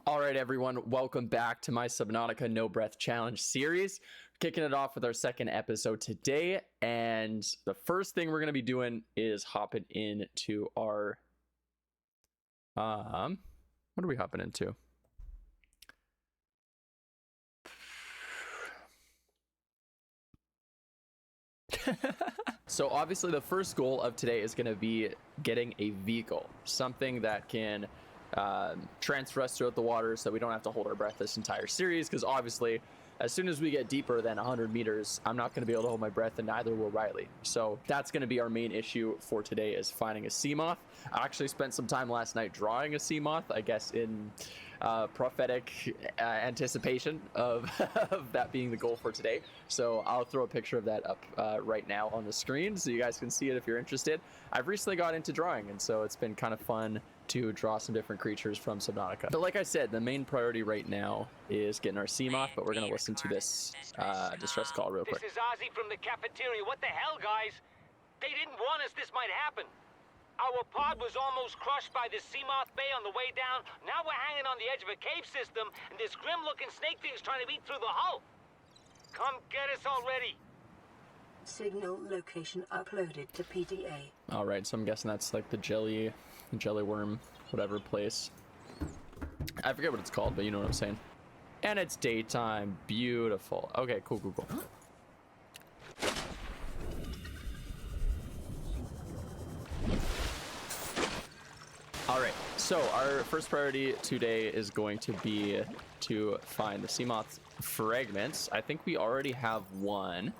All right, everyone, welcome back to my Subnautica No Breath Challenge series. Kicking it off with our second episode today, and the first thing we're going to be doing is hopping into our what are we hopping into? So obviously the first goal of today is going to be getting a vehicle, something that can transfer us throughout the water so we don't have to hold our breath this entire series, because obviously as soon as we get deeper than 100 meters, I'm not going to be able to hold my breath, and neither will Riley. So that's going to be our main issue for today, is finding a Seamoth. I actually spent some time last night drawing a Seamoth, I guess in prophetic anticipation of, of that being the goal for today. So I'll throw a picture of that up right now on the screen so you guys can see it if you're interested. I've recently got into drawing, and so it's been kind of fun to draw some different creatures from Subnautica. But like I said, the main priority right now is getting our Seamoth, but we're going to listen to this distress call real quick. This is Ozzy from the cafeteria. What the hell, guys? They didn't warn us this might happen. Our pod was almost crushed by this Seamoth Bay on the way down. Now we're hanging on the edge of a cave system, and this grim-looking snake thing's trying to eat through the hull. Come get us already. Signal location uploaded to PDA. All right, so I'm guessing that's like the jelly worm, whatever place. I forget what it's called, but you know what I'm saying. And it's daytime. Beautiful. Okay, cool. All right, so our first priority today is going to be to find the Seamoth fragments. I think we already have one.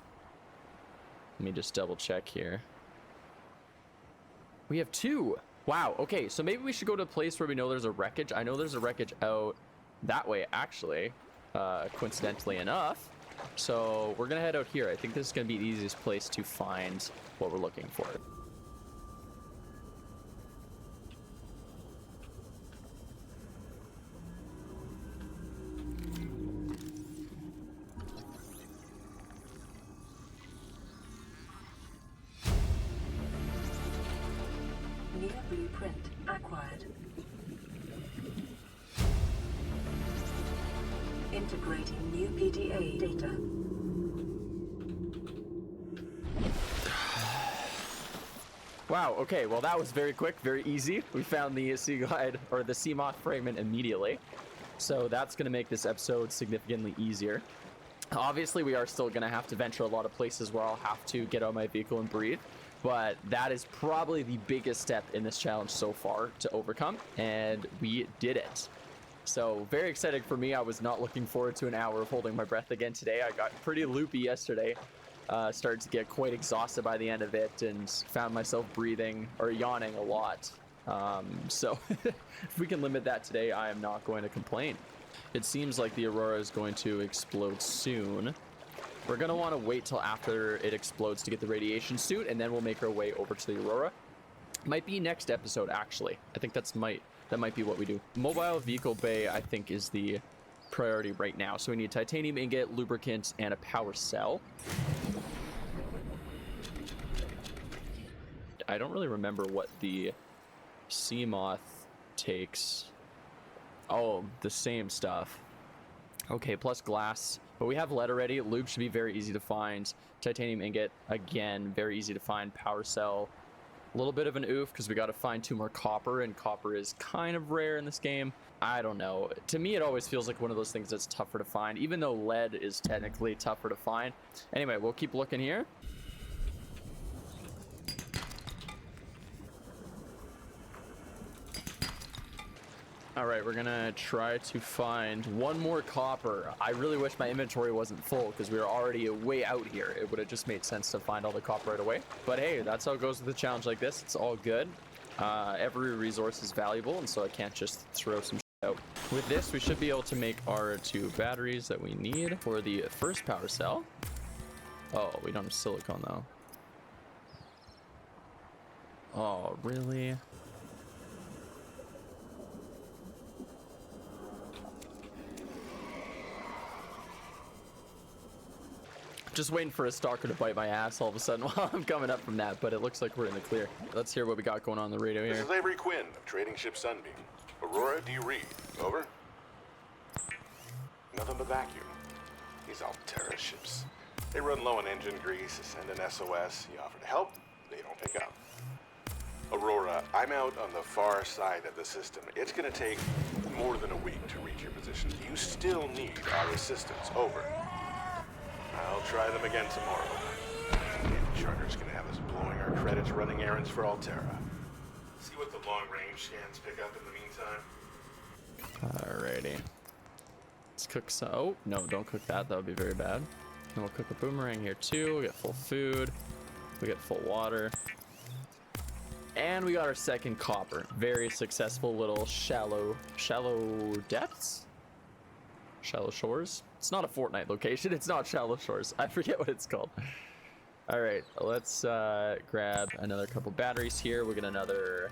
Let me just double check here. We have two. Wow, okay, so maybe we should go to a place where we know there's a wreckage. I know there's a wreckage out that way, actually, coincidentally enough. So we're gonna head out here. I think this is gonna be the easiest place to find what we're looking for. Blueprint acquired. Integrating new PDA data. Wow, okay, well that was very quick, very easy. We found the sea glide, or the Seamoth fragment, immediately. So that's going to make this episode significantly easier. Obviously, we are still going to have to venture a lot of places where I'll have to get out my vehicle and breathe. But that is probably the biggest step in this challenge so far to overcome, and we did it. So very exciting for me. I was not looking forward to an hour of holding my breath again today. I got pretty loopy yesterday. Started to get quite exhausted by the end of it, and found myself breathing or yawning a lot. So if we can limit that today, I am not going to complain. It seems like the Aurora is going to explode soon. We're going to want to wait till after it explodes to get the radiation suit, and then we'll make our way over to the Aurora. Might be next episode, actually. I think that might be what we do. Mobile vehicle bay, I think, is the priority right now. So we need titanium ingot, lubricant, and a power cell. I don't really remember what the Seamoth takes. Oh, the same stuff. Okay, plus glass. But we have lead already. Lube should be very easy to find. Titanium ingot, again, very easy to find. Power cell, a little bit of an oof because we got to find 2 more copper, and copper is kind of rare in this game. I don't know. To me, it always feels like one of those things that's tougher to find, even though lead is technically tougher to find. Anyway, we'll keep looking here. All right, we're gonna try to find 1 more copper. I really wish my inventory wasn't full because we were already way out here. It would have just made sense to find all the copper right away. But hey, that's how it goes with a challenge like this. It's all good. Every resource is valuable, and so I can't just throw some shit out. With this, we should be able to make our 2 batteries that we need for the first power cell. Oh, we don't have silicone though. Oh, really? Just waiting for a stalker to bite my ass all of a sudden while I'm coming up from that, but it looks like we're in the clear. Let's hear what we got going on the radio here. This is Avery Quinn of Trading Ship Sunbeam. Aurora, do you read? Over. these Alterra ships. They run low on engine grease, send an SOS, you offer to help, they don't pick up. Aurora, I'm out on the far side of the system. It's gonna take more than a week to reach your position. You still need our assistance. Over. I'll try them again tomorrow. The charter's gonna have us blowing our credits running errands for Alterra. See what the long-range scans pick up in the meantime. Alrighty. Let's cook some. Oh, no, don't cook that. That would be very bad. And we'll cook a boomerang here too. We get full food. We get full water. And we got our second copper. Very successful little shallow depths? Shallow shores? It's not a Fortnite location. It's not shallow shores. I forget what it's called. All right, let's grab another couple batteries here. We'll get another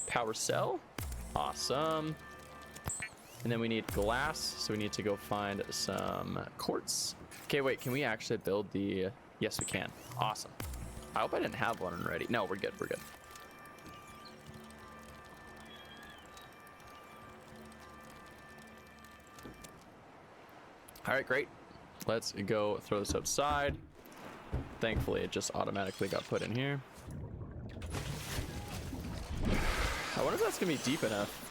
power cell. Awesome. And then we need glass, so we need to go find some quartz. Okay, wait, can we actually build the... Yes, we can. Awesome. I hope I didn't have one already. No, we're good, we're good. All right, great. Let's go throw this outside. Thankfully, it just automatically got put in here. I wonder if that's gonna be deep enough.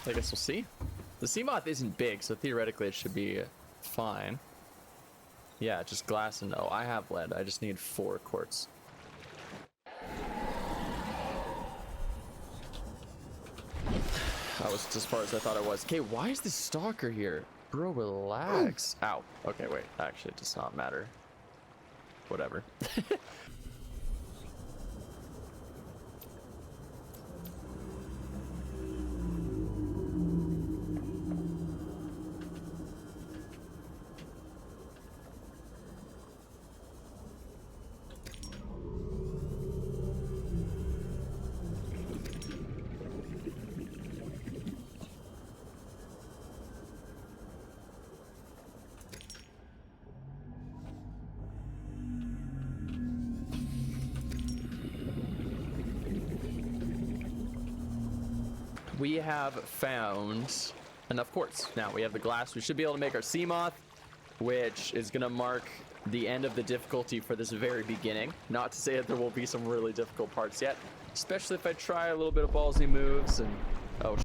I guess we'll see. The Seamoth isn't big, so theoretically it should be fine. Yeah, just glass and... Oh, I have lead. I just need 4 quartz. That was as far as I thought it was. Okay, why is this stalker here? Bro, relax. Ow. Okay, wait. Actually, it does not matter. Whatever. We have found enough quartz. Now we have the glass. We should be able to make our Seamoth, which is going to mark the end of the difficulty for this very beginning. Not to say that there won't be some really difficult parts yet, especially if I try a little bit of ballsy moves and... Oh,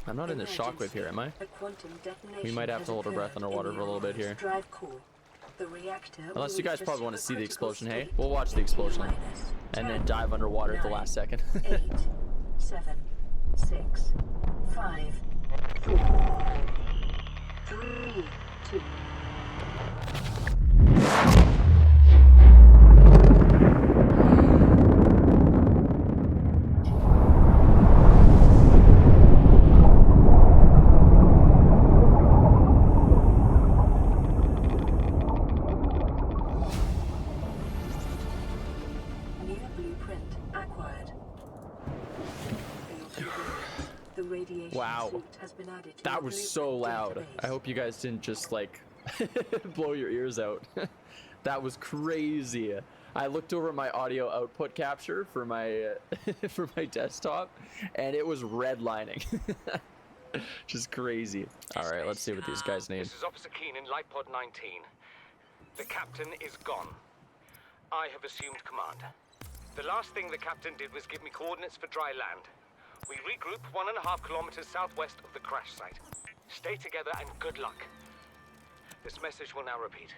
I'm not in the shockwave here, am I? We might have to hold our breath underwater for a little bit here. Unless you guys probably want to see the explosion, hey? We'll watch the explosion and then dive underwater at the last second. 8, 7, 6, 5, 4, 3, 2. New blueprint acquired. The radiation Wow, suit has been added to that the was so blueprint loud. database. I hope you guys didn't just like blow your ears out. That was crazy. I looked over my audio output capture for my for my desktop, and it was redlining. Just crazy. All right, let's see what these guys need. This is Officer Keen in Lightpod 19. The captain is gone. I have assumed command. The last thing the captain did was give me coordinates for dry land. We regroup 1.5 kilometers southwest of the crash site. Stay together and good luck. This message will now repeat.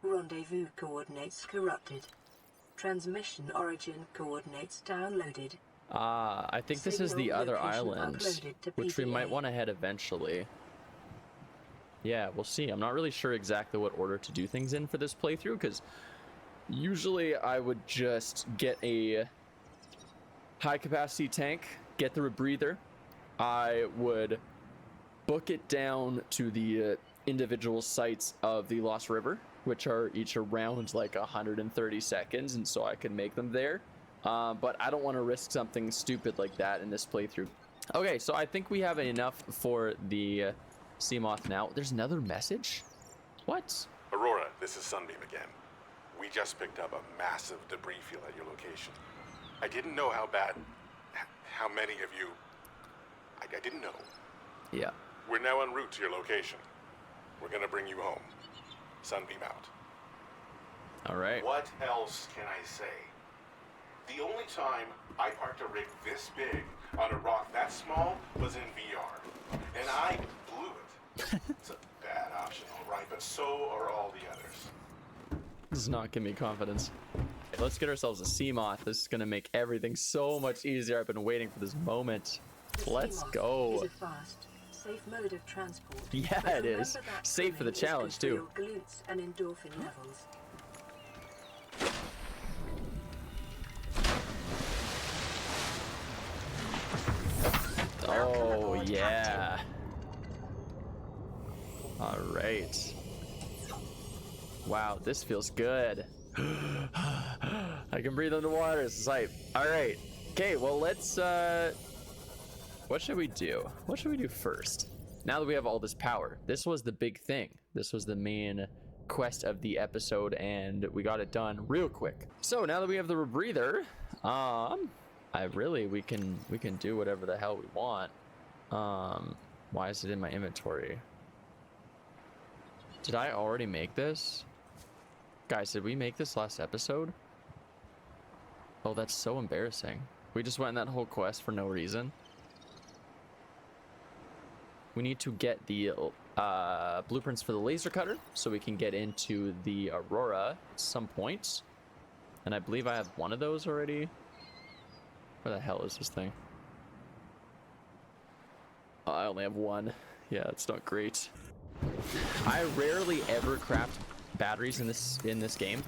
Rendezvous coordinates corrupted. Transmission origin coordinates downloaded. Ah, I think this is the Signal other location island, uploaded to which we might PDA. want to head eventually. Yeah, we'll see. I'm not really sure exactly what order to do things in for this playthrough, because usually I would just get a high capacity tank, get the rebreather. I would book it down to the individual sites of the Lost River, which are each around like 130 seconds, and so I can make them there. But I don't want to risk something stupid like that in this playthrough. Okay, so I think we have enough for the Seamoth now. There's another message? What? Aurora, this is Sunbeam again. We just picked up a massive debris field at your location. I didn't know how bad, how many of you... I didn't know. Yeah. We're now en route to your location. We're gonna bring you home. Sunbeam out. All right. What else can I say? The only time I parked a rig this big on a rock that small was in VR. And I blew it. It's a bad option, all right, but so are all the others. This is not giving me confidence. Okay, let's get ourselves a Seamoth. This is gonna make everything so much easier. I've been waiting for this moment. The Let's Seamoth go. is a fast, safe mode of transport. Yeah, but it is. remember that Safe for the swimming is challenge, good for too. your glutes and endorphin levels. Oh, yeah. All right. Wow, this feels good. I can breathe underwater. This is hype. All right. Okay, well, let's, what should we do? What should we do first? Now that we have all this power, this was the big thing. This was the main quest of the episode, and we got it done real quick. So now that we have the rebreather, we can do whatever the hell we want. Why is it in my inventory? Did I already make this? Guys, did we make this last episode? Oh, that's so embarrassing. We just went in that whole quest for no reason. We need to get the blueprints for the laser cutter so we can get into the Aurora at some point. And I believe I have one of those already. Where the hell is this thing? Oh, I only have one. Yeah, it's not great. I rarely ever craft batteries in this game.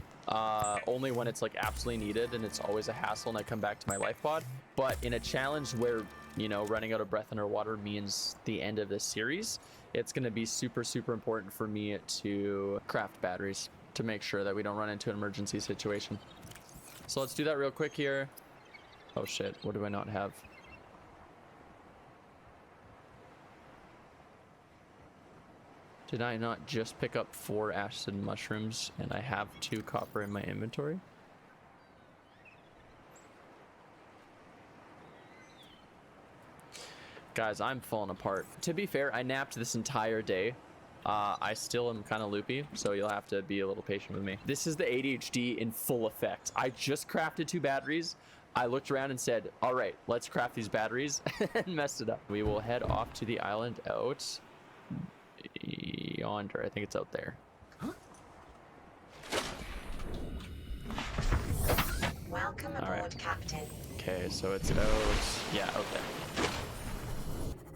Only when it's like absolutely needed, and it's always a hassle and I come back to my life pod. But in a challenge where, you know, running out of breath underwater means the end of this series, it's going to be super important for me to craft batteries to make sure that we don't run into an emergency situation. So let's do that real quick here. Oh shit, what do I not have? Did I not just pick up 4 acid mushrooms and I have 2 copper in my inventory? Guys, I'm falling apart. To be fair, I napped this entire day. I still am kind of loopy, so you'll have to be a little patient with me. This is the ADHD in full effect. I just crafted 2 batteries. I looked around and said, all right, let's craft these batteries, and messed it up. We will head off to the island out yonder. I think it's out there. Welcome aboard, Captain. Okay, so it's out. Yeah, out there.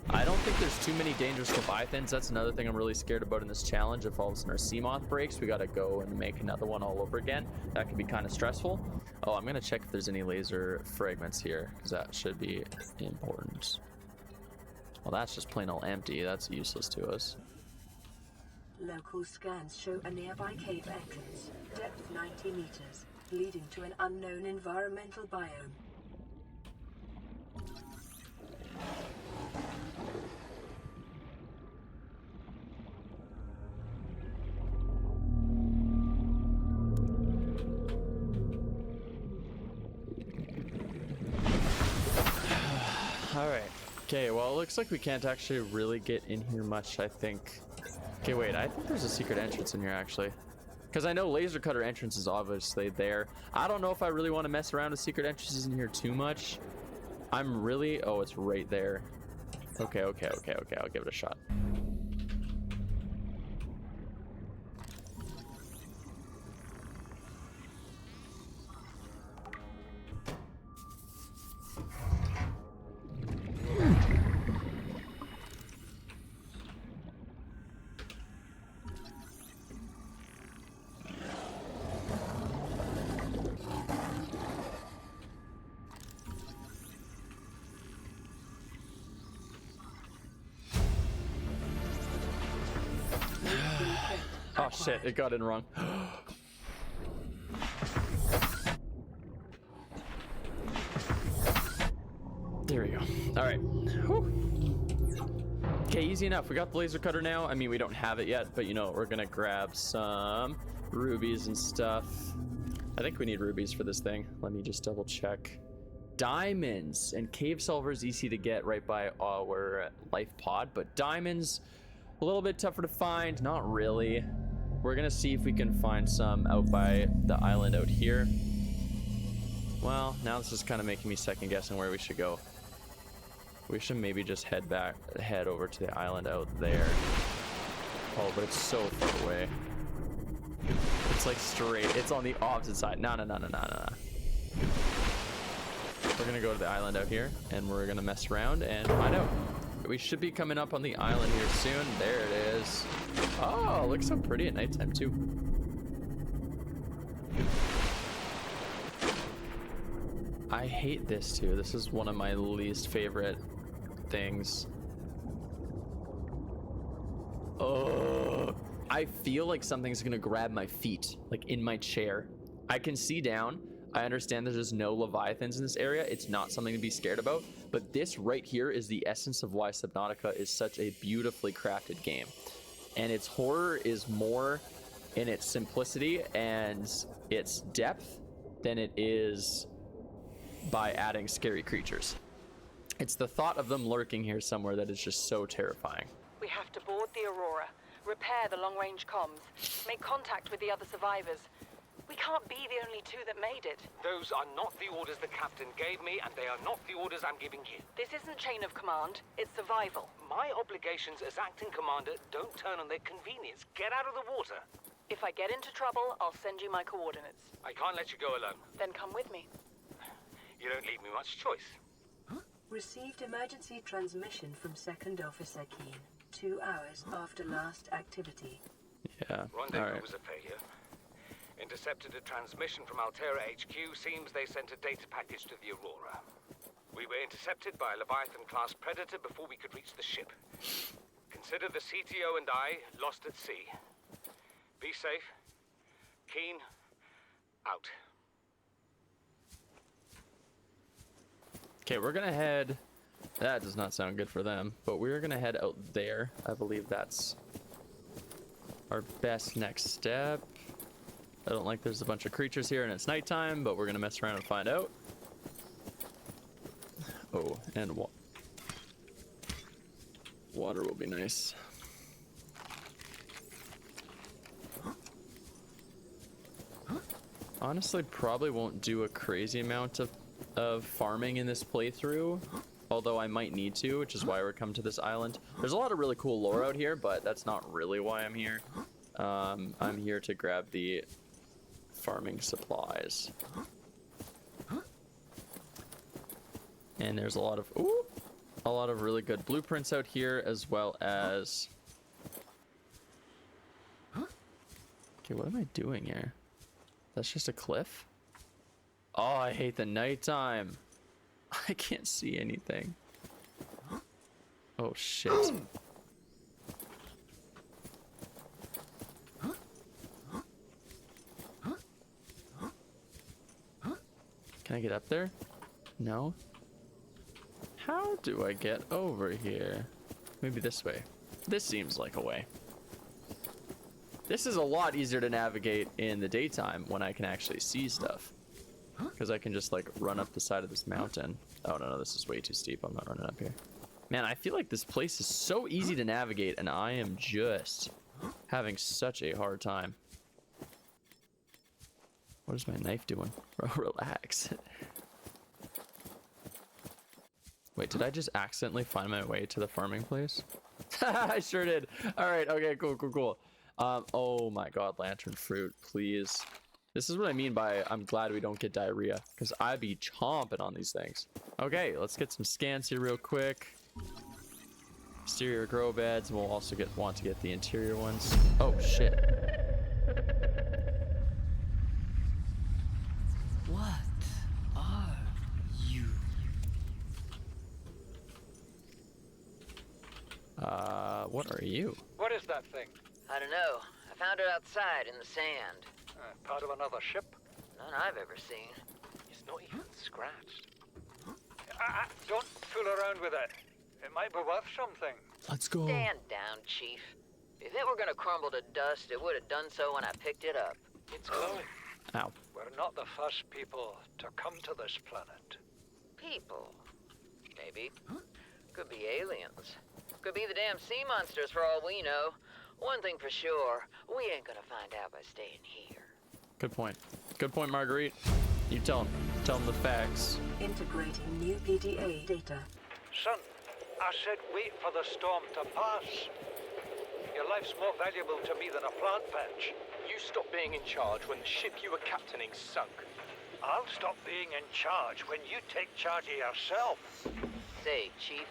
I don't think there's too many dangerous leviathans. That's another thing I'm really scared about in this challenge. If all of a sudden our Seamoth breaks, we gotta go and make another one all over again. That could be kind of stressful. Oh, I'm gonna check if there's any laser fragments here, because that should be important. Well, that's just plain old empty. That's useless to us. Local scans show a nearby cave entrance, depth 90 meters, leading to an unknown environmental biome. All right. Okay, well, it looks like we can't actually really get in here much, I think. Okay, wait, I think there's a secret entrance in here, actually. Because I know laser cutter entrance is obviously there. I don't know if I really want to mess around with secret entrances in here too much. I'm really... Oh, it's right there. Okay. I'll give it a shot. Oh shit, it got in wrong. There we go. All right. Okay, easy enough. We got the laser cutter now. I mean, we don't have it yet, but you know, we're gonna grab some rubies and stuff. I think we need rubies for this thing. Let me just double check. diamonds and cave solvers easy to get right by our life pod, but diamonds a little bit tougher to find. Not really. We're gonna see if we can find some out by the island out here. Well, now this is kind of making me second guessing where we should go. We should maybe just head over to the island out there. Oh, but it's so far away. It's like straight. It's on the opposite side. No. We're gonna go to the island out here, and we're gonna mess around and find out. We should be coming up on the island here soon. There it is. Oh, it looks so pretty at nighttime too. I hate this too. This is one of my least favorite things. Oh, I feel like something's gonna grab my feet, like in my chair. I can see down. I understand there's no leviathans in this area. It's not something to be scared about, but this right here is the essence of why Subnautica is such a beautifully crafted game. And its horror is more in its simplicity and its depth than it is by adding scary creatures. It's the thought of them lurking here somewhere that is just so terrifying. We have to board the Aurora, repair the long-range comms, make contact with the other survivors. We can't be the only two that made it. Those are not the orders the captain gave me, and they are not the orders I'm giving you. This isn't chain of command, it's survival. My obligations as acting commander don't turn on their convenience. Get out of the water. If I get into trouble, I'll send you my coordinates. I can't let you go alone. Then come with me. You don't leave me much choice. Received emergency transmission from Second Officer Keen. 2 hours after last activity. Yeah, Rendezvous all right. was a failure. Intercepted a transmission from Altera HQ. Seems they sent a data package to the Aurora. We were intercepted by a Leviathan-class predator before we could reach the ship. Consider the CTO and I lost at sea. Be safe. Keen. Out. Okay, we're gonna head. That does not sound good for them, but we're gonna head out there. I believe that's our best next step. I don't like there's a bunch of creatures here and it's nighttime, but we're gonna mess around and find out. Oh, and water will be nice. Honestly, probably won't do a crazy amount of farming in this playthrough, although I might need to, which is why we're coming to this island. There's a lot of really cool lore out here, but that's not really why I'm here. I'm here to grab the farming supplies. And there's a lot of really good blueprints out here, as well as... Okay, what am I doing here? That's just a cliff? Oh, I hate the nighttime. I can't see anything. Oh, shit. Can I get up there? No? How do I get over here? Maybe this way. This seems like a way. This is a lot easier to navigate in the daytime when I can actually see stuff. Because I can just like run up the side of this mountain. Oh no, this is way too steep. I'm not running up here. Man, I feel like this place is so easy to navigate and I am just having such a hard time. What is my knife doing? Relax. Wait, did I just accidentally find my way to the farming place? I sure did. All right, okay, cool. Oh my god, lantern fruit, please. This is what I mean by I'm glad we don't get diarrhea, because I'd be chomping on these things. Okay, let's get some scans here real quick. Exterior grow beds, and we'll also want to get the interior ones. Oh shit. What are you? What are you? What is that thing? I don't know. I found it outside in the sand. Part of another ship? None I've ever seen. It's not even scratched. Don't fool around with it. It might be worth something. Let's go. Stand down, Chief. If it were gonna crumble to dust, it would have done so when I picked it up. It's glowing. Ow. We're not the first people to come to this planet. People. Maybe. Could be aliens. Could be the damn sea monsters for all we know. One thing for sure, we ain't gonna find out by staying here. Good point. Good point, Marguerite. You tell him the facts. Integrating new PDA data. Son, I said wait for the storm to pass. Your life's more valuable to me than a plant patch. You stopped being in charge when the ship you were captaining sunk. I'll stop being in charge when you take charge of yourself. Say, Chief.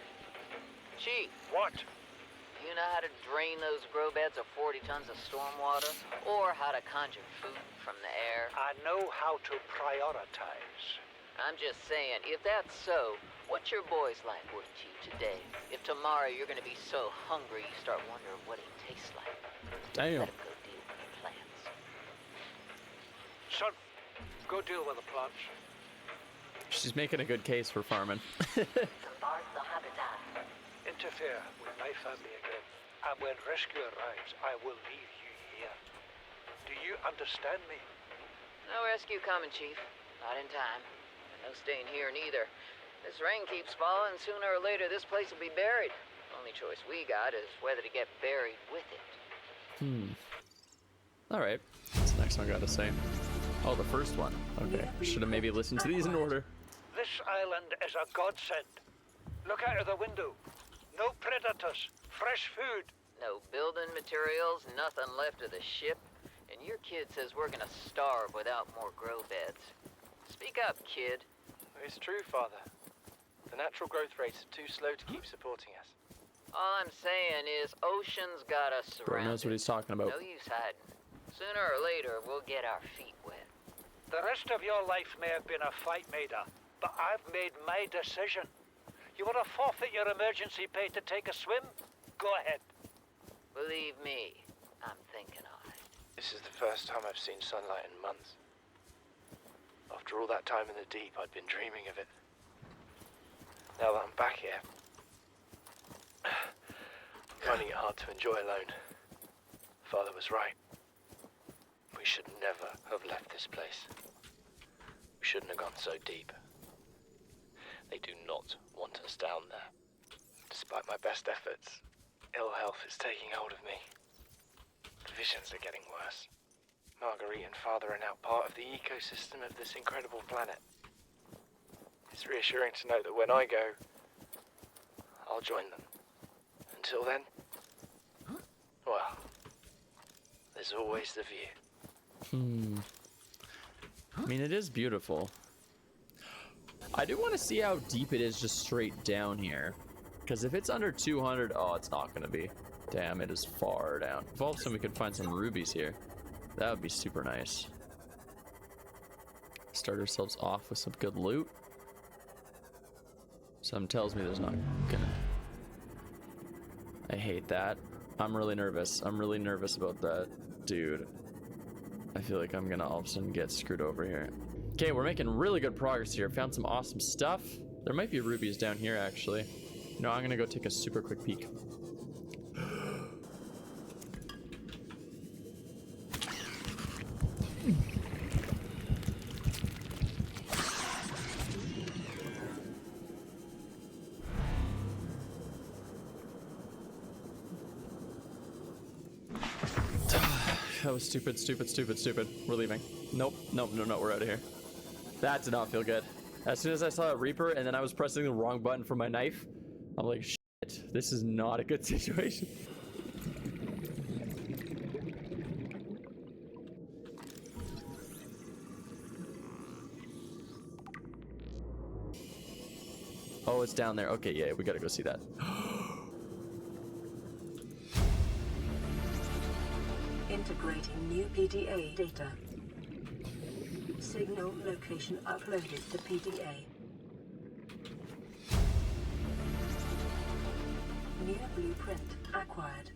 Chief, What? do you know how to drain those grow beds of 40 tons of stormwater? Or how to conjure food from the air? I know how to prioritize. I'm just saying, if that's so, what's your boy's life worth to you today? If tomorrow you're gonna be so hungry you start wondering what it tastes like. Damn. Let him go deal with your plants. Son, go deal with the plants. She's making a good case for farming. Bombard the habitat. Interfere with my family again, and when rescue arrives, I will leave you here. Do you understand me? No rescue coming, Chief. Not in time. No staying here neither. This rain keeps falling, sooner or later this place will be buried. Only choice we got is whether to get buried with it. Alright. What's the next one I gotta say? Oh, the first one. Okay. Should have maybe listened to these in order. This island is a godsend. Look out of the window. No predators. Fresh food. No building materials, nothing left of the ship. And your kid says we're gonna starve without more grow beds. Speak up, kid. It's true, Father. The natural growth rates are too slow to keep supporting us. All I'm saying is ocean's got us Bro surrounded. knows what he's talking about. No use hiding. Sooner or later, we'll get our feet wet. The rest of your life may have been a fight, Maida, but I've made my decision. You want to forfeit your emergency pay to take a swim? Go ahead. Believe me, I'm thinking on it. This is the first time I've seen sunlight in months. After all that time in the deep, I'd been dreaming of it. Now that I'm back here, I'm finding it hard to enjoy alone. Father was right. We should never have left this place. We shouldn't have gone so deep. They do not want us down there. Despite my best efforts, ill health is taking hold of me. The visions are getting worse. Marguerite and Father are now part of the ecosystem of this incredible planet. It's reassuring to know that when I go, I'll join them. Until then, well, there's always the view. I mean, it is beautiful. I do want to see how deep it is just straight down here. Because if it's under 200, oh, it's not going to be. Damn, it is far down. If all of a sudden we could find some rubies here, that would be super nice. Start ourselves off with some good loot. Something tells me there's not gonna... I hate that. I'm really nervous. I'm really nervous about that. Dude. I feel like I'm gonna all of a sudden get screwed over here. Okay, we're making really good progress here. Found some awesome stuff. There might be rubies down here, actually. No, I'm gonna go take a super quick peek. That was stupid, stupid, stupid, stupid. We're leaving. Nope, nope, no, no, we're out of here. That did not feel good. As soon as I saw a Reaper and then I was pressing the wrong button for my knife, I'm like, shit, this is not a good situation. Oh, it's down there. Okay, yeah, we gotta go see that. Integrating new PDA data. Signal location uploaded to PDA. New blueprint acquired.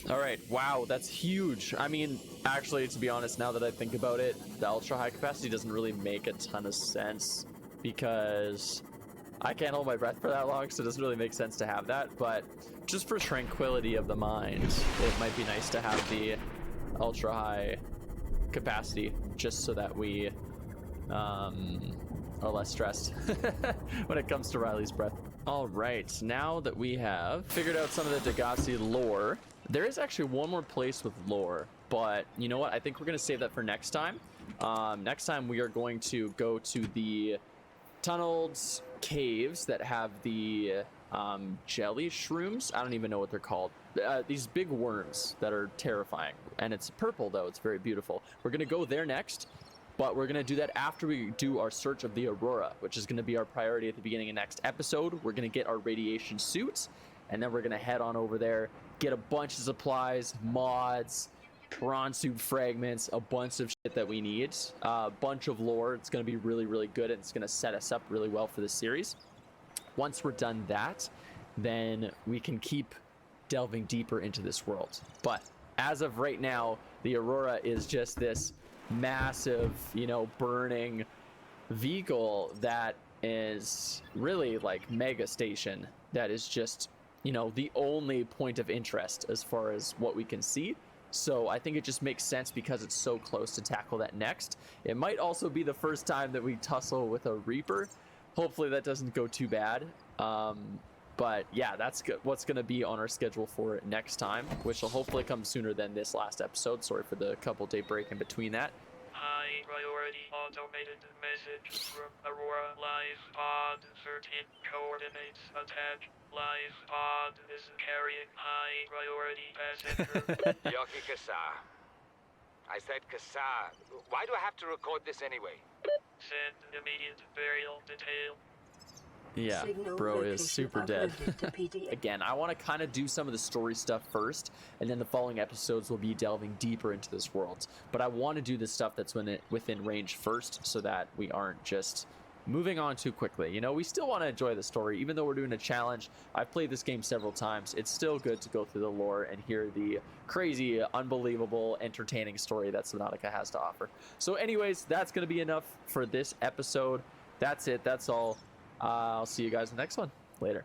All right, wow, that's huge. I mean, actually, to be honest, now that I think about it, the ultra high capacity doesn't really make a ton of sense because I can't hold my breath for that long, so it doesn't really make sense to have that. But just for tranquility of the mind, it might be nice to have the ultra high capacity just so that we or less stressed when it comes to Riley's breath. All right, now that we have figured out some of the Degasi lore, there is actually one more place with lore, but you know what? I think we're going to save that for next time. Next time we are going to go to the tunneled caves that have the jelly shrooms. I don't even know what they're called. These big worms that are terrifying, and it's purple though. It's very beautiful. We're gonna go there next, but we're gonna do that after we do our search of the Aurora, which is gonna be our priority at the beginning of next episode. We're gonna get our radiation suits, and then we're gonna head on over there, get a bunch of supplies, mods, prawn suit fragments, a bunch of shit that we need, a bunch of lore. It's going to be really, really good, and it's going to set us up really well for the series. Once we're done that, then we can keep delving deeper into this world. But as of right now, the Aurora is just this massive, you know, burning vehicle that is really like mega station that is just, you know, the only point of interest as far as what we can see. So I think it just makes sense because it's so close to tackle that next. It might also be the first time that we tussle with a Reaper. Hopefully that doesn't go too bad. But yeah, that's what's going to be on our schedule for next time, which will hopefully come sooner than this last episode. Sorry for the couple-day break in between that. High priority automated message from Aurora. Live pod 13 coordinates attached. Live pod is carrying high priority passenger. Yoki Kasa. I said Kasa. Why do I have to record this anyway? Send immediate burial detail. Yeah, Signal bro is location super dead. uploaded to PDF. Again, I want to kind of do some of the story stuff first, and then the following episodes will be delving deeper into this world. But I want to do the stuff that's within range first, so that we aren't just moving on too quickly. You know, we still want to enjoy the story, even though we're doing a challenge. I've played this game several times. It's still good to go through the lore and hear the crazy, unbelievable, entertaining story that Subnautica has to offer. So anyways, that's going to be enough for this episode. That's it. That's all. I'll see you guys in the next one. Later.